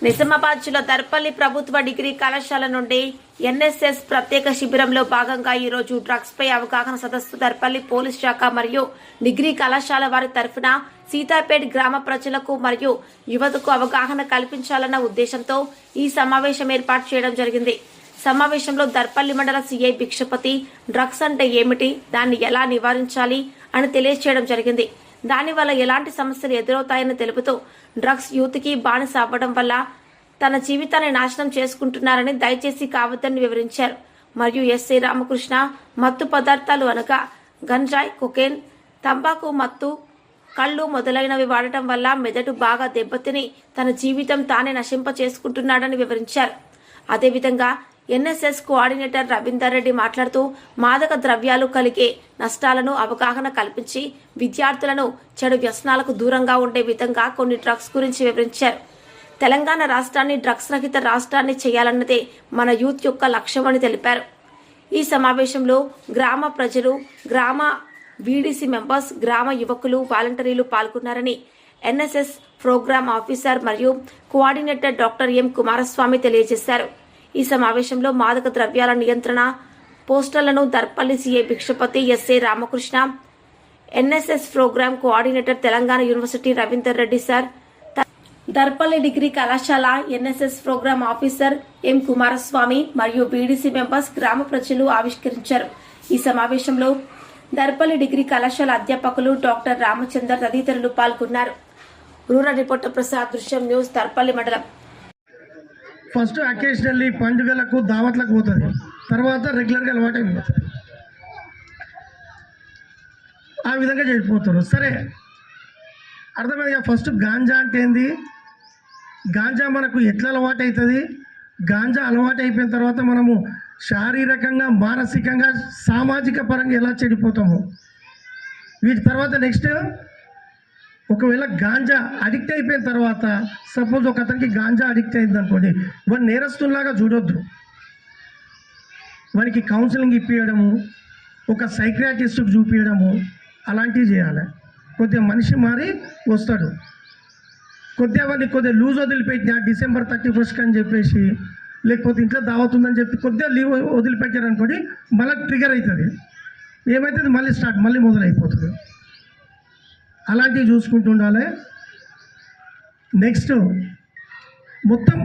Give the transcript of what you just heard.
నిజామాబాద్ జిల్లా దర్పల్లి ప్రభుత్వ డిగ్రీ కళాశాల నుండి ఎన్ఎస్ఎస్ ప్రత్యేక శిబిరంలో భాగంగా ఈ రోజు డ్రగ్స్ పై అవగాహన సదస్సు దర్పల్లి పోలీస్ శాఖ మరియు డిగ్రీ కళాశాల వారి తరఫున సీతాపేట్ గ్రామ ప్రజలకు మరియు యువతకు అవగాహన కల్పించాలన్న ఉద్దేశంతో ఈ సమావేశం ఏర్పాటు చేయడం జరిగింది. సమావేశంలో దర్పల్లి మండల సిఐ భిక్షపతి డ్రగ్స్ అంటే ఏమిటి, దాన్ని ఎలా నివారించాలి అని తెలియజేయడం జరిగింది. దానివల్ల ఎలాంటి సమస్యలు ఎదురవుతాయని తెలుపుతూ డ్రగ్స్ యూత్ కి బానిస అవ్వడం వల్ల తన జీవితాన్ని నాశనం చేసుకుంటున్నారని దయచేసి కావద్దని వివరించారు. మరియు ఎస్ఐ రామకృష్ణ మత్తు పదార్థాలు అనగా గంజాయి, కొకేన్, తంబాకు, మత్తు, కళ్ళు మొదలైనవి వాడటం వల్ల మెదడు బాగా దెబ్బతిని తన జీవితం తానే నశింప చేసుకుంటున్నాడని వివరించారు. అదేవిధంగా ఎన్ఎస్ఎస్ కోఆర్డినేటర్ రవీందర్ రెడ్డి మాట్లాడుతూ మాదక ద్రవ్యాలు కలిగే నష్టాలను అవగాహన కల్పించి విద్యార్థులను చెడు వ్యసనాలకు దూరంగా ఉండే విధంగా కొన్ని డ్రగ్స్ గురించి వివరించారు. తెలంగాణ రాష్ట్రాన్ని డ్రగ్స్ రహిత రాష్ట్రాన్ని చేయాలన్నదే మన యూత్ యొక్క లక్ష్యమని తెలిపారు. ఈ సమావేశంలో గ్రామ ప్రజలు, గ్రామ వీడీసీ మెంబర్స్, గ్రామ యువకులు, వాలంటీర్లు పాల్గొన్నారని ఎన్ఎస్ఎస్ ప్రోగ్రామ్ ఆఫీసర్ మరియు కోఆర్డినేటర్ డాక్టర్ ఎం కుమారస్వామి తెలియజేశారు. ఈ సమావేశంలో మాదక ద్రవ్యాల నియంత్రణ పోస్టర్లను Darpalli CI Bhikshapati, SI Ramakrishna, NSS programme coordinator Telangana university Ravinder Reddy sir, Darpalli degree కళాశాల NSS programme officer M Kumaraswamy మరియు బీడీసీ మెంబర్స్, గ్రామ ప్రజలు ఆవిష్కరించారు. ఈ సమావేశంలో దర్పల్లి డిగ్రీ కళాశాల అధ్యాపకులు డాక్టర్ రామచందర్ తదితరులు పాల్గొన్నారు. రూరల్ రిపోర్టర్ ప్రసాద్, దృశ్యం న్యూస్, దర్పల్లి మండలం. ఫస్ట్ అకేషనల్లీ పండుగలకు దావత్లకు పోతుంది, తర్వాత రెగ్యులర్గా అలవాటు అయిపోతుంది. ఆ విధంగా చేసిపోతారు. సరే, అర్థమైందిగా. ఫస్ట్ గాంజా అంటే ఏంది, గాంజా మనకు ఎట్లా అలవాటు అవుతుంది, గాంజా అలవాటు అయిపోయిన తర్వాత మనము శారీరకంగా, మానసికంగా, సామాజిక పరంగా ఎలా చెడిపోతాము. వీటి తర్వాత నెక్స్ట్, ఒకవేళ గాంజా అడిక్ట్ అయిపోయిన తర్వాత, సపోజ్ ఒక అతనికి గాంజా అడిక్ట్ అయింది అనుకోండి, వాడిని నేరస్తుల్లాగా చూడొద్దు. వానికి కౌన్సిలింగ్ ఇప్పించడము, ఒక సైక్రియాటిస్ట్కి చూపించడము, అలాంటివి చేయాలి. కొద్దిగా మనిషి మారి వస్తాడు. కొద్దిగా వాడిని కొద్దిగా లూజ్ వదిలిపెట్టినా, డిసెంబర్ 31 అని చెప్పేసి, లేకపోతే ఇంట్లో దావత్ ఉందని చెప్పి కొద్దిగా లీవ్ వదిలిపెట్టారు అనుకోండి, మళ్ళీ ట్రిగర్ అవుతుంది. ఏమవుతుంది, మళ్ళీ స్టార్ట్, మళ్ళీ మొదలైపోతుంది. అలాంటివి చూసుకుంటూ ఉండాలి. నెక్స్ట్ మొత్తం